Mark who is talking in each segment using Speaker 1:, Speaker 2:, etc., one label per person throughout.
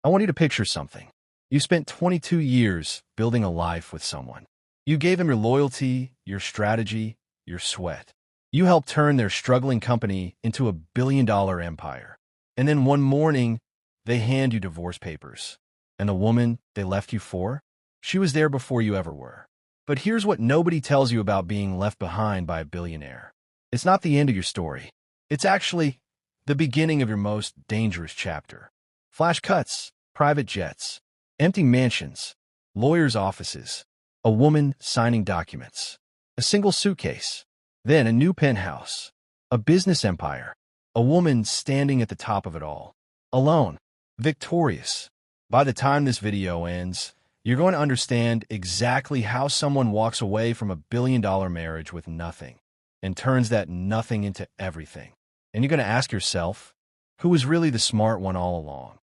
Speaker 1: I want you to picture something. You spent 22 years building a life with someone. You gave them your loyalty, your strategy, your sweat. You helped turn their struggling company into a billion-dollar empire. And then one morning, they hand you divorce papers. And the woman they left you for? She was there before you ever were. But here's what nobody tells you about being left behind by a billionaire. It's not the end of your story. It's actually the beginning of your most dangerous chapter. Flash cuts, private jets, empty mansions, lawyers' offices, a woman signing documents, a single suitcase, then a new penthouse, a business empire, a woman standing at the top of it all, alone, victorious. By the time this video ends, you're going to understand exactly how someone walks away from a billion-dollar marriage with nothing and turns that nothing into everything. And you're going to ask yourself, who was really the smart one all along?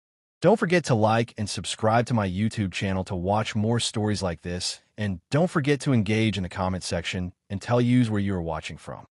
Speaker 1: Don't forget to like and subscribe to my YouTube channel to watch more stories like this, and don't forget to engage in the comment section and tell us where you are watching from.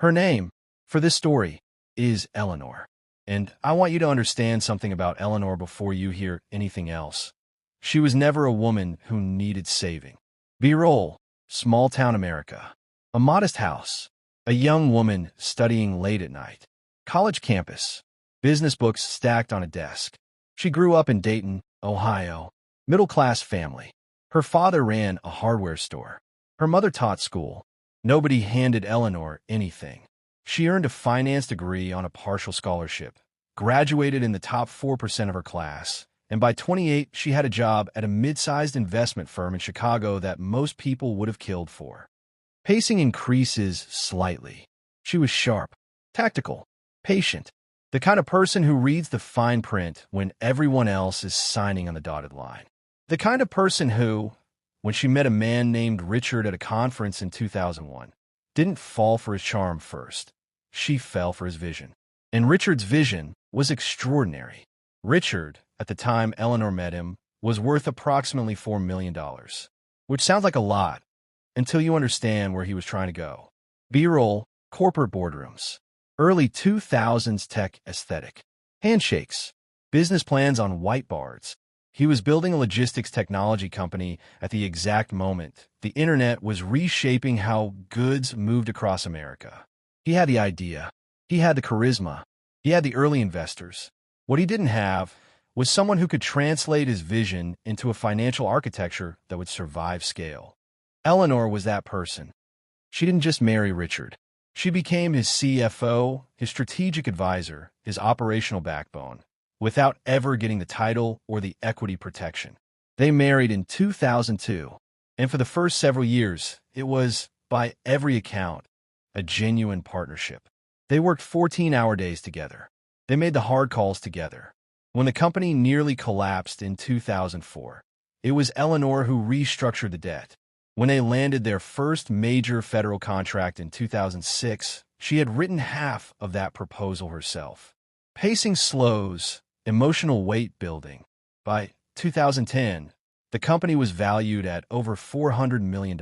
Speaker 1: Her name for this story is Eleanor, and I want you to understand something about Eleanor before you hear anything else. She was never a woman who needed saving. B-roll, small-town America. A modest house. A young woman studying late at night. College campus. Business books stacked on a desk. She grew up in Dayton, Ohio. Middle-class family. Her father ran a hardware store. Her mother taught school. Nobody handed Eleanor anything. She earned a finance degree on a partial scholarship, graduated in the top 4% of her class, and by 28, she had a job at a mid-sized investment firm in Chicago that most people would have killed for. Pacing increases slightly. She was sharp, tactical, patient, the kind of person who reads the fine print when everyone else is signing on the dotted line. The kind of person who, when she met a man named Richard at a conference in 2001, didn't fall for his charm first. She fell for his vision. And Richard's vision was extraordinary. Richard, at the time Eleanor met him, was worth approximately $4 million, which sounds like a lot until you understand where he was trying to go. B-roll, corporate boardrooms, early 2000s tech aesthetic, handshakes, business plans on whiteboards. He was building a logistics technology company at the exact moment the internet was reshaping how goods moved across America. He had the idea. He had the charisma. He had the early investors. What he didn't have was someone who could translate his vision into a financial architecture that would survive scale. Eleanor was that person. She didn't just marry Richard. She became his CFO, his strategic advisor, his operational backbone, without ever getting the title or the equity protection. They married in 2002, and for the first several years, it was, by every account, a genuine partnership. They worked 14-hour days together. They made the hard calls together. When the company nearly collapsed in 2004, it was Eleanor who restructured the debt. When they landed their first major federal contract in 2006, she had written half of that proposal herself. Pacing slows, emotional weight building. By 2010, the company was valued at over $400 million.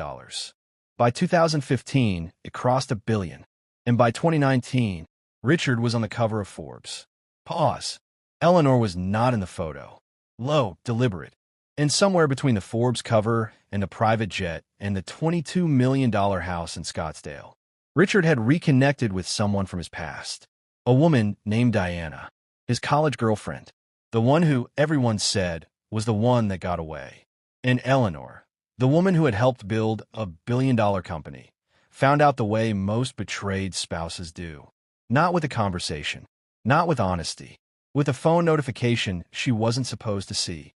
Speaker 1: By 2015, it crossed $1 billion. And by 2019, Richard was on the cover of Forbes. Pause. Eleanor was not in the photo. Low, deliberate. And somewhere between the Forbes cover and a private jet and the $22 million house in Scottsdale, Richard had reconnected with someone from his past. A woman named Diana, his college girlfriend, the one who everyone said was the one that got away. And Eleanor, the woman who had helped build a billion-dollar company, found out the way most betrayed spouses do. Not with a conversation, not with honesty, with a phone notification she wasn't supposed to see.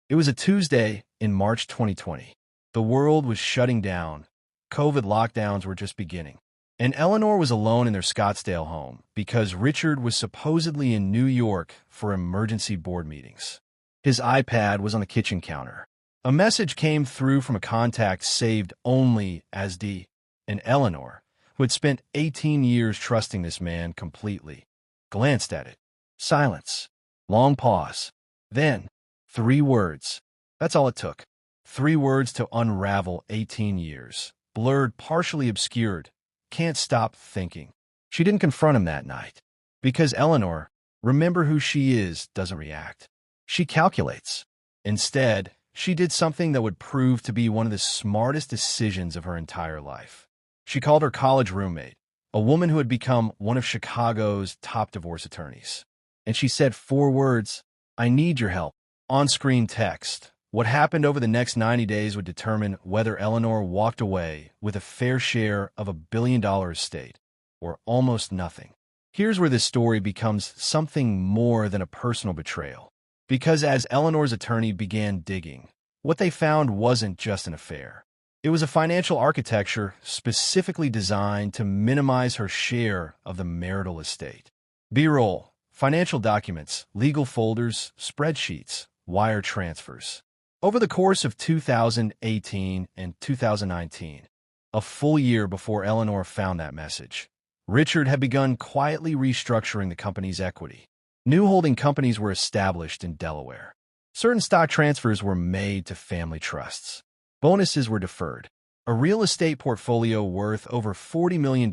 Speaker 1: It was a Tuesday in March 2020. The world was shutting down. COVID lockdowns were just beginning. And Eleanor was alone in their Scottsdale home because Richard was supposedly in New York for emergency board meetings. His iPad was on the kitchen counter. A message came through from a contact saved only as D. And Eleanor, who had spent 18 years trusting this man completely, glanced at it. Silence. Long pause. Then, 3 words. That's all it took. 3 words to unravel 18 years. Blurred, partially obscured. Can't stop thinking. She didn't confront him that night. Because Eleanor, remember who she is, doesn't react. She calculates. Instead, she did something that would prove to be one of the smartest decisions of her entire life. She called her college roommate, a woman who had become one of Chicago's top divorce attorneys. And she said 4 words, "I need your help." On-screen text. What happened over the next 90 days would determine whether Eleanor walked away with a fair share of a billion-dollar estate, or almost nothing. Here's where this story becomes something more than a personal betrayal. Because as Eleanor's attorney began digging, what they found wasn't just an affair. It was a financial architecture specifically designed to minimize her share of the marital estate. B-roll, financial documents, legal folders, spreadsheets, wire transfers. Over the course of 2018 and 2019, a full year before Eleanor found that message, Richard had begun quietly restructuring the company's equity. New holding companies were established in Delaware. Certain stock transfers were made to family trusts. Bonuses were deferred. A real estate portfolio worth over $40 million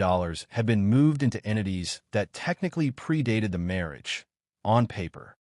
Speaker 1: had been moved into entities that technically predated the marriage, on paper.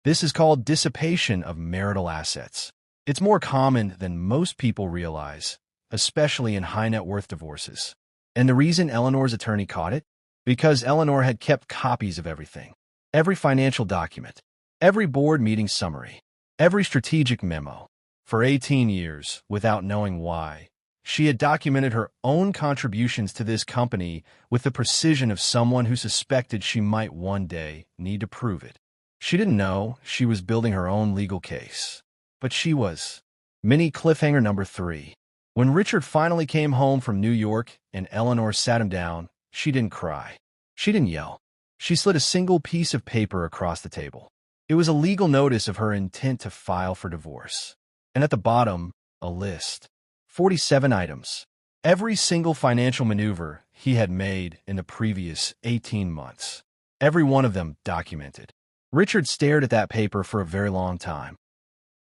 Speaker 1: This is called dissipation of marital assets. It's more common than most people realize, especially in high-net-worth divorces. And the reason Eleanor's attorney caught it? Because Eleanor had kept copies of everything. Every financial document, every board meeting summary, every strategic memo. For 18 years, without knowing why, she had documented her own contributions to this company with the precision of someone who suspected she might one day need to prove it. She didn't know she was building her own legal case, but she was. Mini cliffhanger number 3. When Richard finally came home from New York and Eleanor sat him down, she didn't cry. She didn't yell. She slid a single piece of paper across the table. It was a legal notice of her intent to file for divorce. And at the bottom, a list. 47 items. Every single financial maneuver he had made in the previous 18 months. Every one of them documented. Richard stared at that paper for a very long time.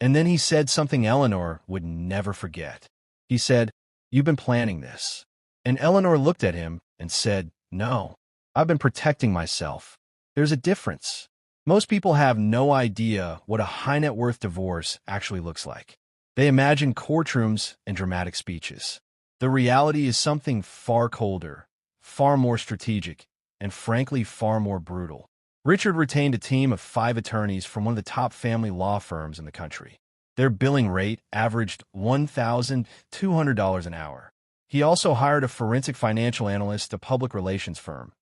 Speaker 1: And then he said something Eleanor would never forget. He said, "You've been planning this." And Eleanor looked at him and said, "No. I've been protecting myself. There's a difference. Most people have no idea what a high-net-worth divorce actually looks like. They imagine courtrooms and dramatic speeches. The reality is something far colder, far more strategic, and frankly far more brutal." Richard retained a team of 5 attorneys from one of the top family law firms in the country. Their billing rate averaged $1,200 an hour. He also hired a forensic financial analyst, a public relations firm.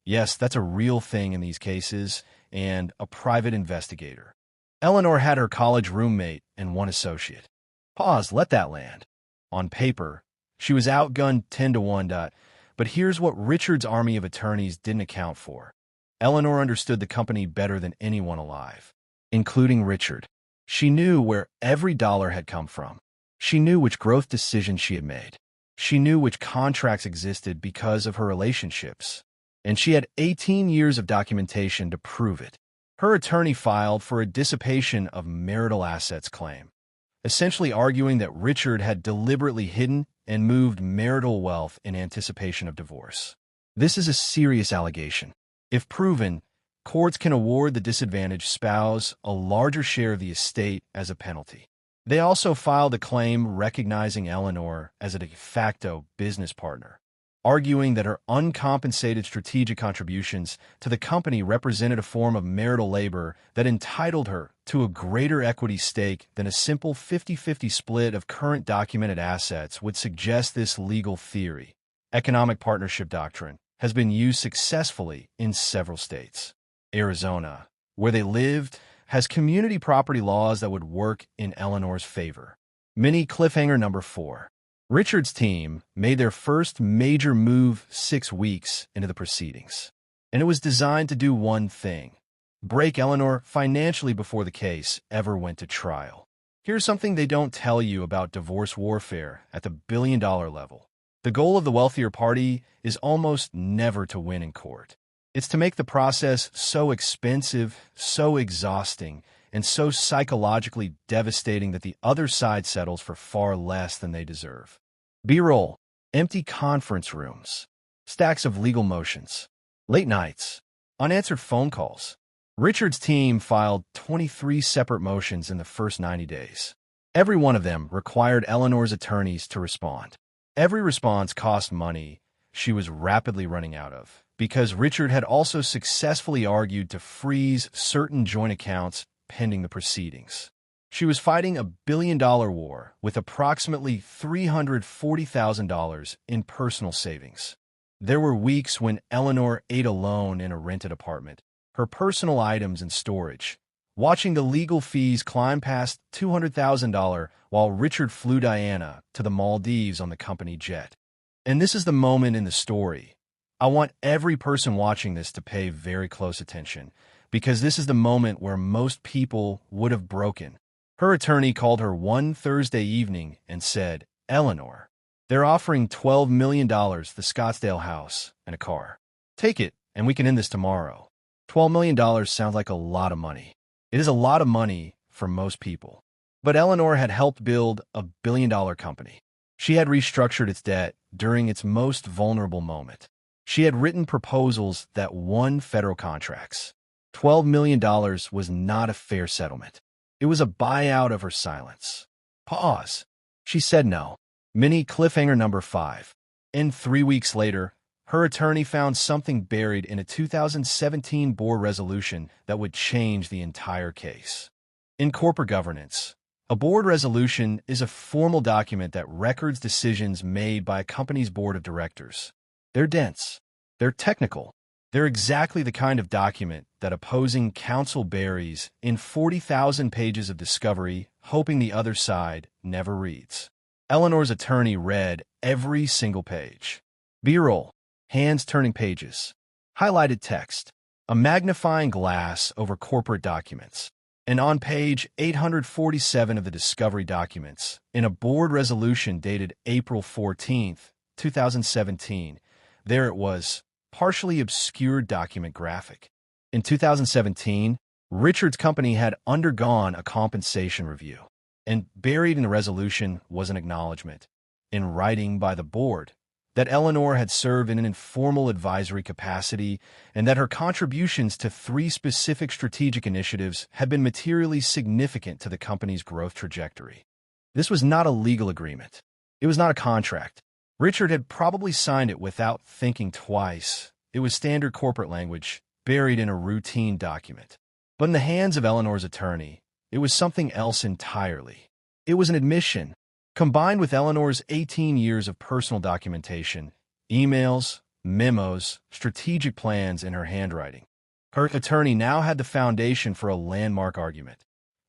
Speaker 1: Yes, that's a real thing in these cases, and a private investigator. Eleanor had her college roommate and 1 associate. Pause, let that land. On paper, she was outgunned 10-1. But here's what Richard's army of attorneys didn't account for. Eleanor understood the company better than anyone alive, including Richard. She knew where every dollar had come from. She knew which growth decisions she had made. She knew which contracts existed because of her relationships. And she had 18 years of documentation to prove it. Her attorney filed for a dissipation of marital assets claim, essentially arguing that Richard had deliberately hidden and moved marital wealth in anticipation of divorce. This is a serious allegation. If proven, courts can award the disadvantaged spouse a larger share of the estate as a penalty. They also filed a claim recognizing Eleanor as a de facto business partner, arguing that her uncompensated strategic contributions to the company represented a form of marital labor that entitled her to a greater equity stake than a simple 50-50 split of current documented assets would suggest. This legal theory, economic partnership doctrine, has been used successfully in several states. Arizona, where they lived, has community property laws that would work in Eleanor's favor. Mini cliffhanger number 4. Richard's team made their first major move 6 weeks into the proceedings, and it was designed to do one thing: break Eleanor financially before the case ever went to trial. Here's something they don't tell you about divorce warfare at the billion-dollar level. The goal of the wealthier party is almost never to win in court. It's to make the process so expensive, so exhausting, and so psychologically devastating that the other side settles for far less than they deserve. B-roll, empty conference rooms, stacks of legal motions, late nights, unanswered phone calls. Richard's team filed 23 separate motions in the first 90 days. Every one of them required Eleanor's attorneys to respond. Every response cost money she was rapidly running out of, because Richard had also successfully argued to freeze certain joint accounts pending the proceedings. She was fighting a billion-dollar war with approximately $340,000 in personal savings. There were weeks when Eleanor ate alone in a rented apartment, her personal items in storage, watching the legal fees climb past $200,000 while Richard flew Diana to the Maldives on the company jet. And this is the moment in the story. I want every person watching this to pay very close attention, because this is the moment where most people would have broken. Her attorney called her one Thursday evening and said, "Eleanor, they're offering $12 million, the Scottsdale house, and a car. Take it, and we can end this tomorrow." $12 million sounds like a lot of money. It is a lot of money for most people. But Eleanor had helped build a billion-dollar company. She had restructured its debt during its most vulnerable moment. She had written proposals that won federal contracts. $12 million was not a fair settlement. It was a buyout of her silence. Pause. She said no. Mini cliffhanger number 5. And 3 weeks later, her attorney found something buried in a 2017 board resolution that would change the entire case. In corporate governance, a board resolution is a formal document that records decisions made by a company's board of directors. They're dense. They're technical. They're exactly the kind of document that opposing counsel buries in 40,000 pages of discovery, hoping the other side never reads. Eleanor's attorney read every single page. B-roll, hands turning pages, highlighted text, a magnifying glass over corporate documents. And on page 847 of the discovery documents, in a board resolution dated April 14, 2017, there it was, partially obscured document graphic. In 2017, Richard's company had undergone a compensation review, and buried in the resolution was an acknowledgement, in writing by the board, that Eleanor had served in an informal advisory capacity and that her contributions to 3 specific strategic initiatives had been materially significant to the company's growth trajectory. This was not a legal agreement. It was not a contract. Richard had probably signed it without thinking twice. It was standard corporate language, buried in a routine document. But in the hands of Eleanor's attorney, it was something else entirely. It was an admission, combined with Eleanor's 18 years of personal documentation, emails, memos, strategic plans in her handwriting. Her attorney now had the foundation for a landmark argument,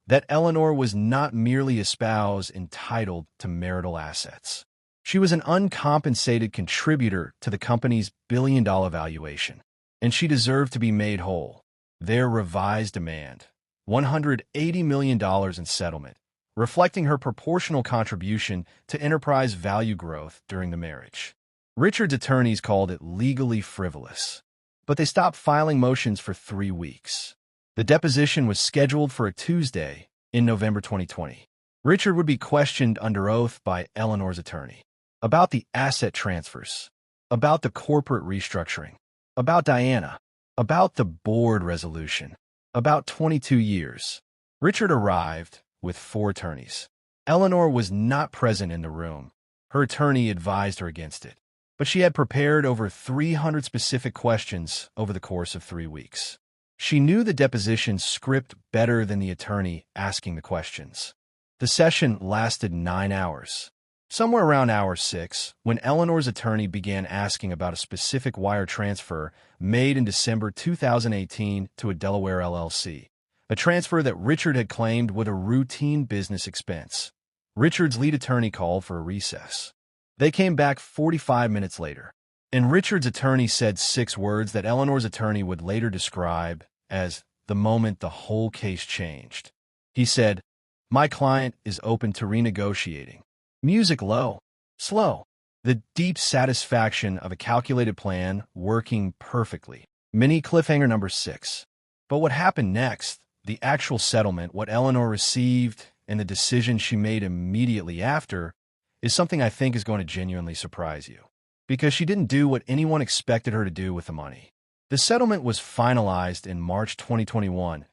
Speaker 1: that Eleanor was not merely a spouse entitled to marital assets. She was an uncompensated contributor to the company's billion-dollar valuation, and she deserved to be made whole. Their revised demand, $180 million in settlement, reflecting her proportional contribution to enterprise value growth during the marriage. Richard's attorneys called it legally frivolous, but they stopped filing motions for 3 weeks. The deposition was scheduled for a Tuesday in November 2020. Richard would be questioned under oath by Eleanor's attorney about the asset transfers, about the corporate restructuring, about Diana, about the board resolution, about 22 years. Richard arrived with 4 attorneys. Eleanor was not present in the room. Her attorney advised her against it, but she had prepared over 300 specific questions over the course of 3 weeks. She knew the deposition script better than the attorney asking the questions. The session lasted 9 hours. Somewhere around hour 6, when Eleanor's attorney began asking about a specific wire transfer made in December 2018 to a Delaware LLC, a transfer that Richard had claimed was a routine business expense, Richard's lead attorney called for a recess. They came back 45 minutes later, and Richard's attorney said 6 words that Eleanor's attorney would later describe as the moment the whole case changed. He said, "My client is open to renegotiating." Music low, slow. The deep satisfaction of a calculated plan working perfectly. Mini cliffhanger number 6. But what happened next, the actual settlement, what Eleanor received, and the decision she made immediately after, is something I think is going to genuinely surprise you. Because she didn't do what anyone expected her to do with the money. The settlement was finalized in March 2021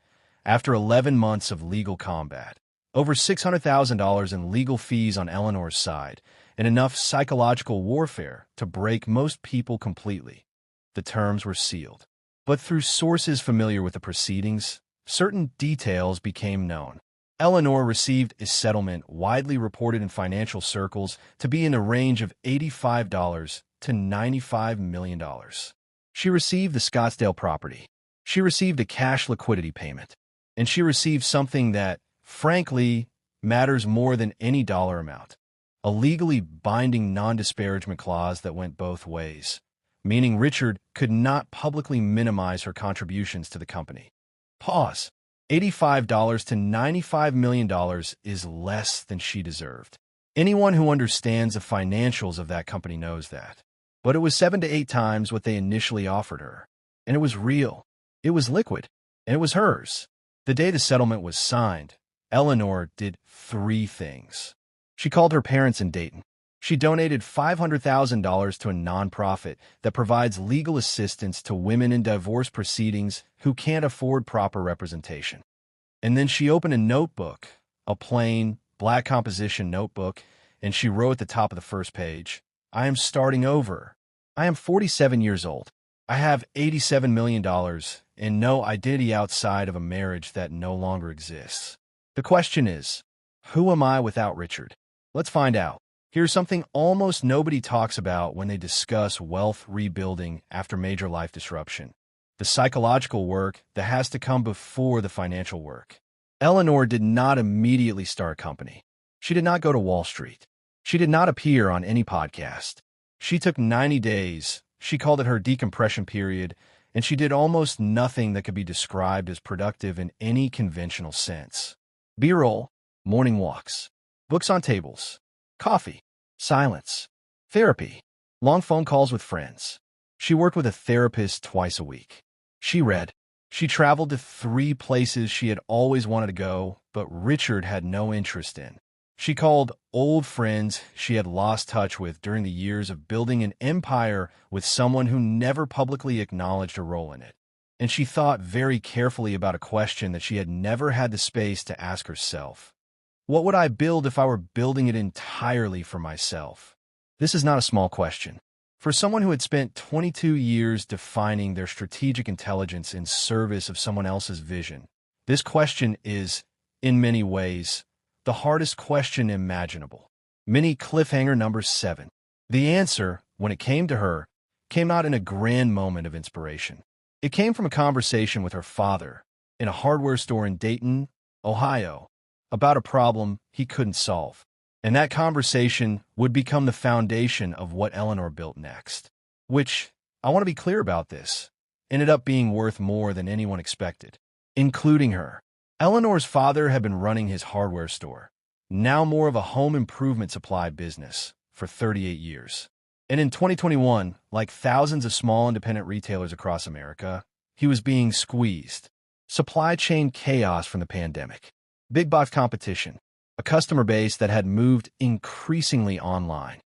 Speaker 1: after 11 months of legal combat. Over $600,000 in legal fees on Eleanor's side, and enough psychological warfare to break most people completely. The terms were sealed. But through sources familiar with the proceedings, certain details became known. Eleanor received a settlement widely reported in financial circles to be in the range of $85 to $95 million. She received the Scottsdale property. She received a cash liquidity payment. And she received something that, frankly, matters more than any dollar amount. A legally binding non-disparagement clause that went both ways, meaning Richard could not publicly minimize her contributions to the company. Pause. $85 to $95 million is less than she deserved. Anyone who understands the financials of that company knows that. But it was 7 to 8 times what they initially offered her. And it was real. It was liquid. And it was hers. The day the settlement was signed, Eleanor did 3 things. She called her parents in Dayton. She donated $500,000 to a nonprofit that provides legal assistance to women in divorce proceedings who can't afford proper representation. And then she opened a notebook, a plain, black composition notebook, and she wrote at the top of the first page, "I am starting over. I am 47 years old. I have $87 million and no identity outside of a marriage that no longer exists." The question is, who am I without Richard? Let's find out. Here's something almost nobody talks about when they discuss wealth rebuilding after major life disruption. The psychological work that has to come before the financial work. Eleanor did not immediately start a company. She did not go to Wall Street. She did not appear on any podcast. She took 90 days. She called it her decompression period, and she did almost nothing that could be described as productive in any conventional sense. B-roll, morning walks, books on tables, coffee, silence, therapy, long phone calls with friends. She worked with a therapist twice a week. She read. She traveled to 3 places she had always wanted to go, but Richard had no interest in. She called old friends she had lost touch with during the years of building an empire with someone who never publicly acknowledged a role in it. And she thought very carefully about a question that she had never had the space to ask herself. What would I build if I were building it entirely for myself? This is not a small question. For someone who had spent 22 years defining their strategic intelligence in service of someone else's vision, this question is, in many ways, the hardest question imaginable. Mini cliffhanger number 7. The answer, when it came to her, came not in a grand moment of inspiration. It came from a conversation with her father in a hardware store in Dayton, Ohio, about a problem he couldn't solve. And that conversation would become the foundation of what Eleanor built next, which, I want to be clear about this, ended up being worth more than anyone expected, including her. Eleanor's father had been running his hardware store, now more of a home improvement supply business, for 38 years. And in 2021, like thousands of small independent retailers across America, he was being squeezed. Supply chain chaos from the pandemic, big box competition, a customer base that had moved increasingly online.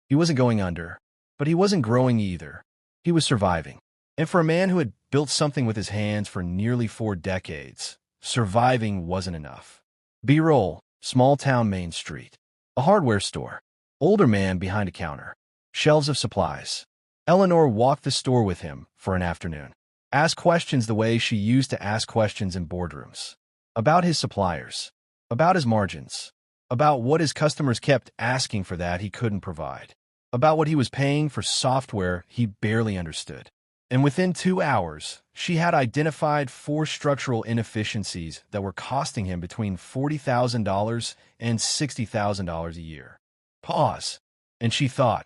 Speaker 1: He wasn't going under, but he wasn't growing either. He was surviving. And for a man who had built something with his hands for nearly 4 decades, surviving wasn't enough. B-roll, small town Main Street. A hardware store. Older man behind a counter. Shelves of supplies. Eleanor walked the store with him for an afternoon. Asked questions the way she used to ask questions in boardrooms. About his suppliers. About his margins. About what his customers kept asking for that he couldn't provide. About what he was paying for software he barely understood. And within 2 hours, she had identified 4 structural inefficiencies that were costing him between $40,000 and $60,000 a year. Pause. And she thought,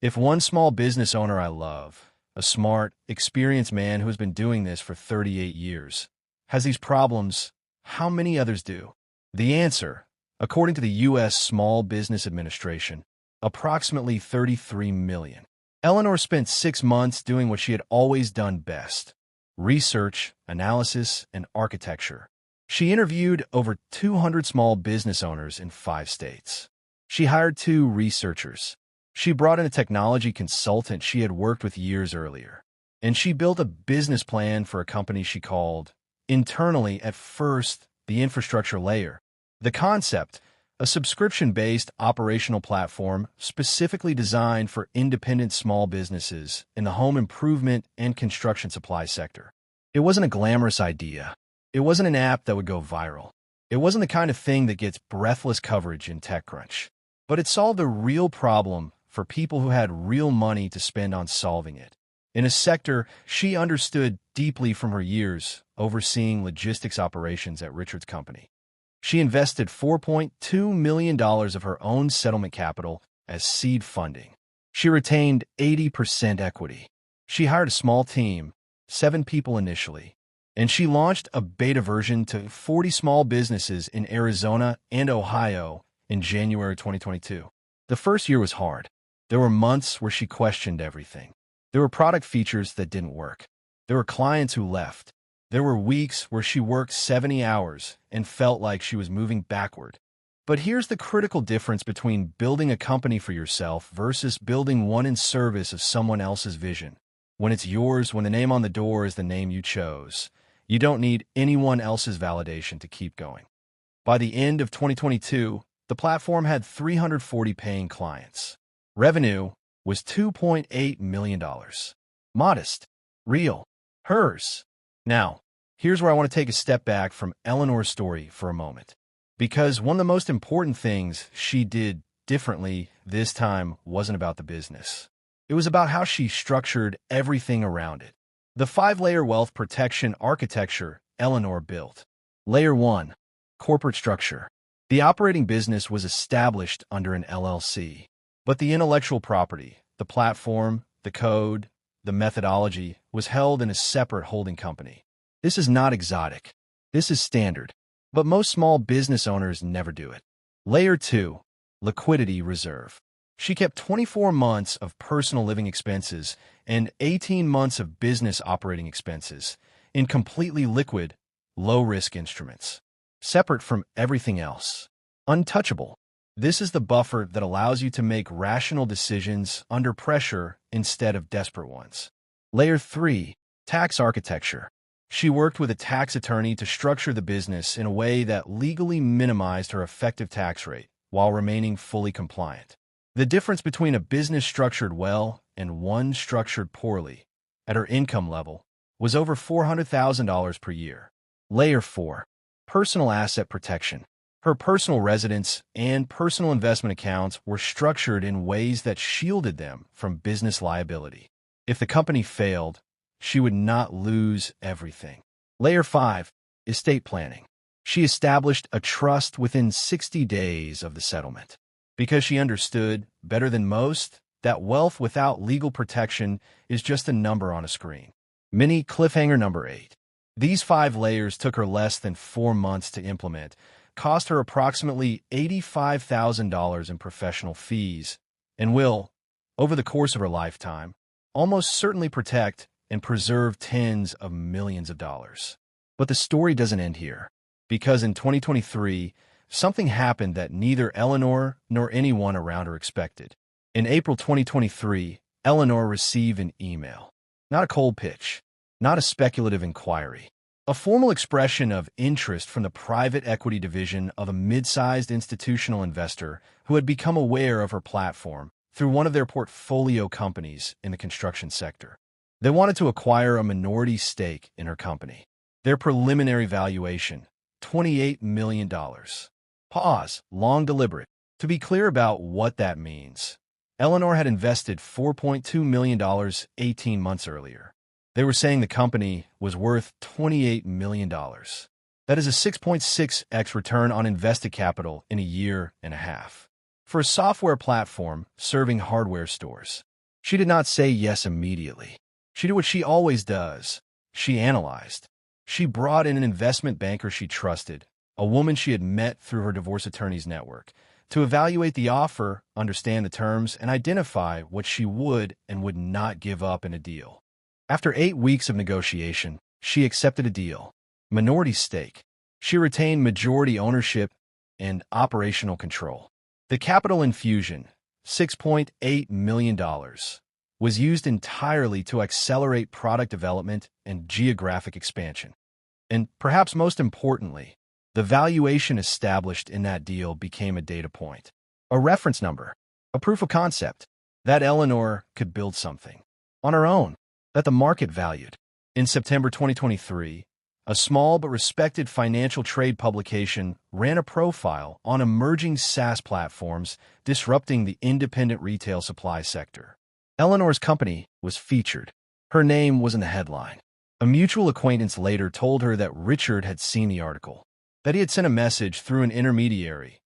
Speaker 1: if one small business owner I love, a smart, experienced man who has been doing this for 38 years, has these problems, how many others do? The answer, according to the U.S. Small Business Administration, approximately 33 million. Eleanor spent 6 months doing what she had always done best: research, analysis, and architecture. She interviewed over 200 small business owners in 5 states. She hired 2 researchers. She brought in a technology consultant she had worked with years earlier. and she built a business plan for a company she called, internally at first, the infrastructure layer. The concept, a subscription-based operational platform specifically designed for independent small businesses in the home improvement and construction supply sector. It wasn't a glamorous idea. It wasn't an app that would go viral. It wasn't the kind of thing that gets breathless coverage in TechCrunch. But it solved a real problem for people who had real money to spend on solving it. In a sector she understood deeply from her years overseeing logistics operations at Richard's company. She invested $4.2 million of her own settlement capital as seed funding. She retained 80% equity. She hired a small team, 7 people initially, and she launched a beta version to 40 small businesses in Arizona and Ohio in January 2022. The first year was hard. There were months where she questioned everything. There were product features that didn't work. There were clients who left. There were weeks where she worked 70 hours and felt like she was moving backward. But here's the critical difference between building a company for yourself versus building one in service of someone else's vision. When it's yours, when the name on the door is the name you chose, you don't need anyone else's validation to keep going. By the end of 2022, the platform had 340 paying clients. Revenue was $2.8 million. Modest. Real. Hers. Now, here's where I want to take a step back from Eleanor's story for a moment. Because one of the most important things she did differently this time wasn't about the business. It was about how she structured everything around it. The 5-layer wealth protection architecture Eleanor built. Layer 1. Corporate structure. The operating business was established under an LLC. But the intellectual property, the platform, the code, the methodology was held in a separate holding company. This is not exotic. This is standard. But most small business owners never do it. Layer 2. Liquidity reserve. She kept 24 months of personal living expenses and 18 months of business operating expenses in completely liquid, low-risk instruments. Separate from everything else. Untouchable. This is the buffer that allows you to make rational decisions under pressure instead of desperate ones. Layer 3. Tax architecture. She worked with a tax attorney to structure the business in a way that legally minimized her effective tax rate while remaining fully compliant. The difference between a business structured well and one structured poorly, at her income level, was over $400,000 per year. Layer 4. Personal asset protection. Her personal residence and personal investment accounts were structured in ways that shielded them from business liability. If the company failed, she would not lose everything. Layer 5. Estate planning. She established a trust within 60 days of the settlement. Because she understood, better than most, that wealth without legal protection is just a number on a screen. Mini cliffhanger number 8. These 5 layers took her less than 4 months to implement, cost her approximately $85,000 in professional fees, and will, over the course of her lifetime, almost certainly protect and preserve tens of millions of dollars. But the story doesn't end here, because in 2023, something happened that neither Eleanor nor anyone around her expected. In April 2023, Eleanor received an email. Not a cold pitch, not a speculative inquiry. A formal expression of interest from the private equity division of a mid-sized institutional investor who had become aware of her platform through one of their portfolio companies in the construction sector. They wanted to acquire a minority stake in her company. Their preliminary valuation, $28 million. Pause, long deliberate. To be clear about what that means, Eleanor had invested $4.2 million 18 months earlier. They were saying the company was worth $28 million. That is a 6.6x return on invested capital in a year and a half. For a software platform serving hardware stores, she did not say yes immediately. She did what she always does. She analyzed. She brought in an investment banker she trusted, a woman she had met through her divorce attorney's network, to evaluate the offer, understand the terms, and identify what she would and would not give up in a deal. After 8 weeks of negotiation, she accepted a deal. Minority stake. She retained majority ownership and operational control. The capital infusion, $6.8 million, was used entirely to accelerate product development and geographic expansion. And perhaps most importantly, the valuation established in that deal became a data point, a reference number, a proof of concept that Eleanor could build something on her own that the market valued. In September 2023, a small but respected financial trade publication ran a profile on emerging SaaS platforms disrupting the independent retail supply sector. Eleanor's company was featured. Her name was in the headline. A mutual acquaintance later told her that Richard had seen the article, that he had sent a message through an intermediary,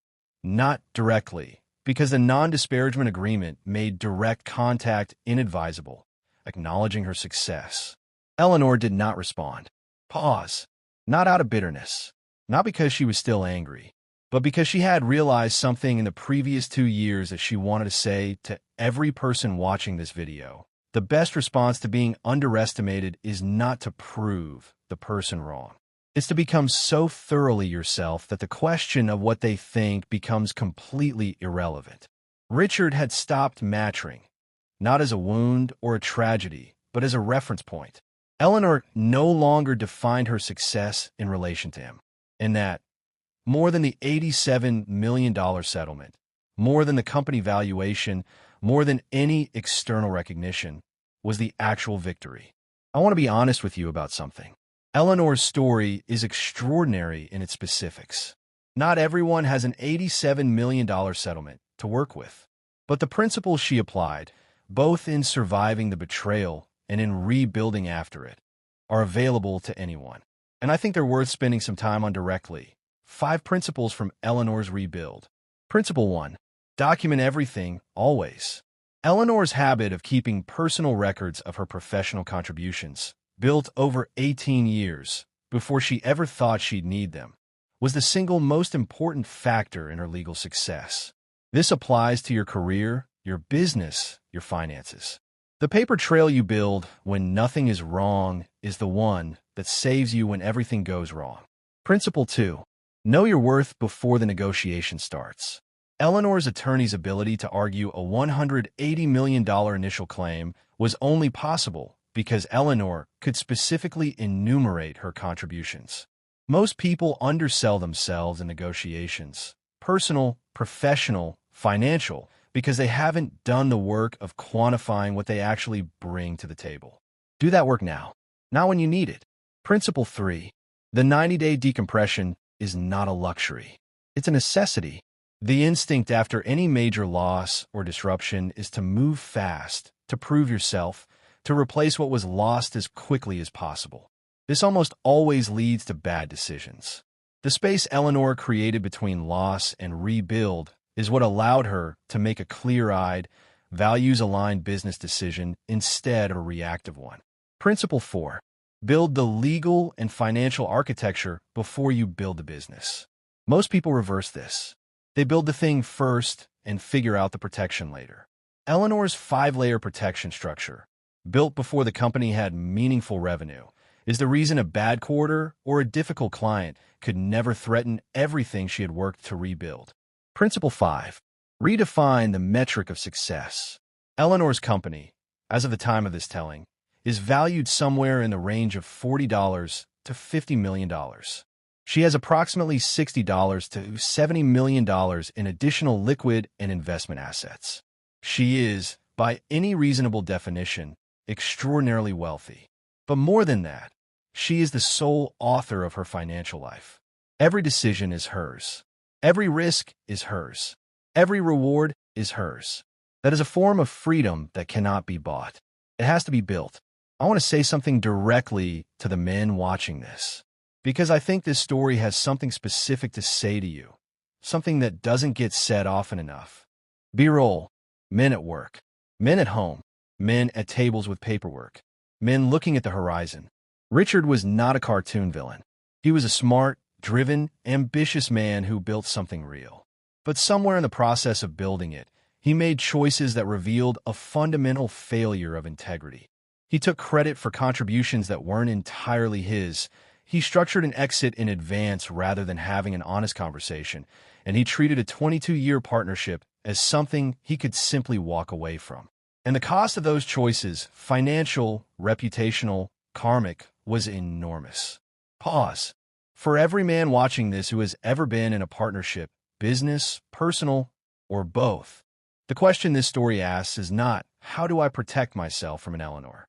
Speaker 1: not directly, because the non-disparagement agreement made direct contact inadvisable, acknowledging her success. Eleanor did not respond. Pause. Not out of bitterness, not because she was still angry, but because she had realized something in the previous 2 years that she wanted to say to every person watching this video. The best response to being underestimated is not to prove the person wrong. It's to become so thoroughly yourself that the question of what they think becomes completely irrelevant. Richard had stopped matching, not as a wound or a tragedy, but as a reference point. Eleanor no longer defined her success in relation to him. In that, more than the $87 million settlement, more than the company valuation, more than any external recognition, was the actual victory. I want to be honest with you about something. Eleanor's story is extraordinary in its specifics. Not everyone has an $87 million settlement to work with, but the principles she applied, both in surviving the betrayal and in rebuilding after it, are available to anyone. And I think they're worth spending some time on directly. 5 principles from Eleanor's rebuild. Principle 1. Document everything, always. Eleanor's habit of keeping personal records of her professional contributions, built over 18 years before she ever thought she'd need them, was the single most important factor in her legal success. This applies to your career, your business, your finances. The paper trail you build when nothing is wrong is the one that saves you when everything goes wrong. Principle 2. Know your worth before the negotiation starts. Eleanor's attorney's ability to argue a $180 million initial claim was only possible because Eleanor could specifically enumerate her contributions. Most people undersell themselves in negotiations, personal, professional, financial, because they haven't done the work of quantifying what they actually bring to the table. Do that work now, not when you need it. Principle 3. The 90-day decompression is not a luxury. It's a necessity. The instinct after any major loss or disruption is to move fast, to prove yourself, to replace what was lost as quickly as possible. This almost always leads to bad decisions. The space Eleanor created between loss and rebuild is what allowed her to make a clear-eyed, values-aligned business decision instead of a reactive one. Principle 4. Build the legal and financial architecture before you build the business. Most people reverse this. They build the thing first and figure out the protection later. Eleanor's 5-layer protection structure, built before the company had meaningful revenue, is the reason a bad quarter or a difficult client could never threaten everything she had worked to rebuild. Principle 5. Redefine the metric of success. Eleanor's company, as of the time of this telling, is valued somewhere in the range of $40 to $50 million. She has approximately $60 to $70 million in additional liquid and investment assets. She is, by any reasonable definition, extraordinarily wealthy. But more than that, she is the sole author of her financial life. Every decision is hers. Every risk is hers. Every reward is hers. That is a form of freedom that cannot be bought. It has to be built. I want to say something directly to the men watching this, because I think this story has something specific to say to you, something that doesn't get said often enough. B-roll, men at work, men at home, men at tables with paperwork, men looking at the horizon. Richard was not a cartoon villain. He was a smart, driven, ambitious man who built something real. But somewhere in the process of building it, he made choices that revealed a fundamental failure of integrity. He took credit for contributions that weren't entirely his. He structured an exit in advance rather than having an honest conversation, and he treated a 22-year partnership as something he could simply walk away from. And the cost of those choices, financial, reputational, karmic, was enormous. Pause. For every man watching this who has ever been in a partnership, business, personal, or both, the question this story asks is not, how do I protect myself from an Eleanor?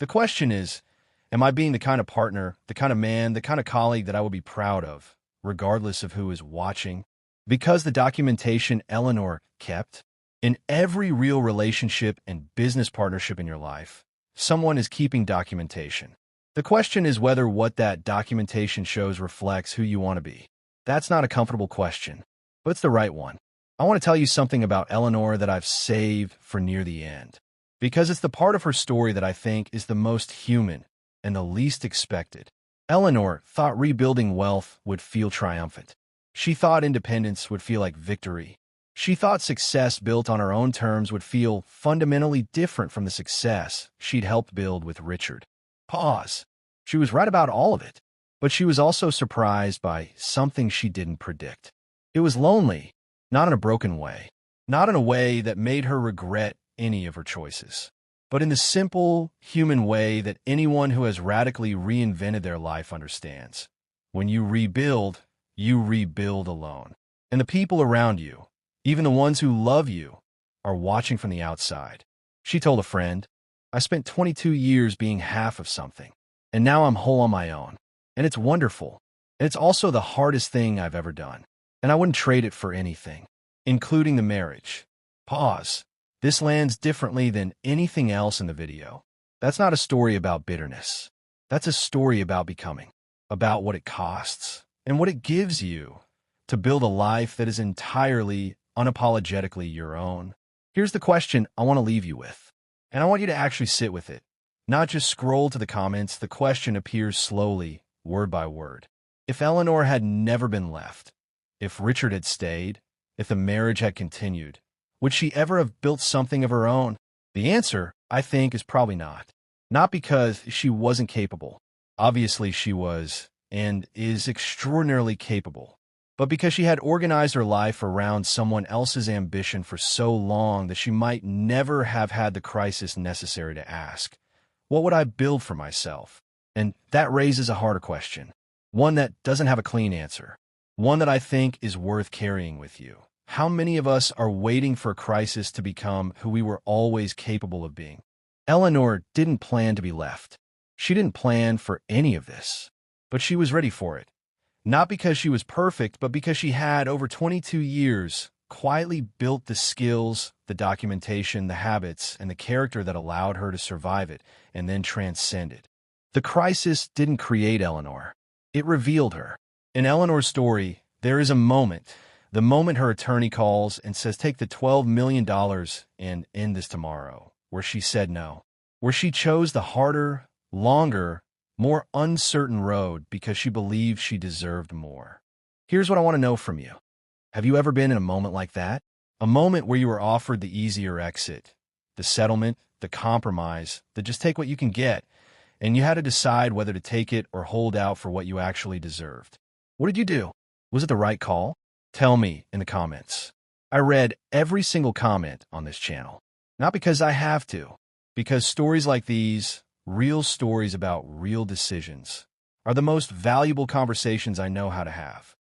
Speaker 1: The question is, am I being the kind of partner, the kind of man, the kind of colleague that I would be proud of, regardless of who is watching? Because the documentation Eleanor kept, in every real relationship and business partnership in your life, someone is keeping documentation. The question is whether what that documentation shows reflects who you want to be. That's not a comfortable question, but it's the right one. I want to tell you something about Eleanor that I've saved for near the end, because it's the part of her story that I think is the most human and the least expected. Eleanor thought rebuilding wealth would feel triumphant. She thought independence would feel like victory. She thought success built on her own terms would feel fundamentally different from the success she'd helped build with Richard. Pause. She was right about all of it, but she was also surprised by something she didn't predict. It was lonely, not in a broken way, not in a way that made her regret any of her choices, but in the simple, human way that anyone who has radically reinvented their life understands. When you rebuild alone. And the people around you, even the ones who love you, are watching from the outside. She told a friend, I spent 22 years being half of something, and now I'm whole on my own. And it's wonderful. And it's also the hardest thing I've ever done. And I wouldn't trade it for anything, including the marriage. Pause. This lands differently than anything else in the video. That's not a story about bitterness. That's a story about becoming, about what it costs, and what it gives you to build a life that is entirely, unapologetically your own. Here's the question I want to leave you with, and I want you to actually sit with it, not just scroll to the comments. The question appears slowly, word by word. If Eleanor had never been left, if Richard had stayed, if the marriage had continued, would she ever have built something of her own? The answer, I think, is probably not. Not because she wasn't capable. Obviously she was, and is extraordinarily capable, but because she had organized her life around someone else's ambition for so long that she might never have had the crisis necessary to ask, what would I build for myself? And that raises a harder question, one that doesn't have a clean answer, one that I think is worth carrying with you. How many of us are waiting for a crisis to become who we were always capable of being? Eleanor didn't plan to be left. She didn't plan for any of this, but she was ready for it. Not because she was perfect, but because she had, over 22 years, quietly built the skills, the documentation, the habits, and the character that allowed her to survive it and then transcend it. The crisis didn't create Eleanor. It revealed her. In Eleanor's story, there is a moment, the moment her attorney calls and says, take the $12 million and end this tomorrow, where she said no, where she chose the harder, longer, more uncertain road because she believed she deserved more. Here's what I want to know from you. Have you ever been in a moment like that? A moment where you were offered the easier exit, the settlement, the compromise, the just take what you can get, and you had to decide whether to take it or hold out for what you actually deserved. What did you do? Was it the right call? Tell me in the comments. I read every single comment on this channel. Not because I have to, because stories like these, real stories about real decisions, are the most valuable conversations I know how to have.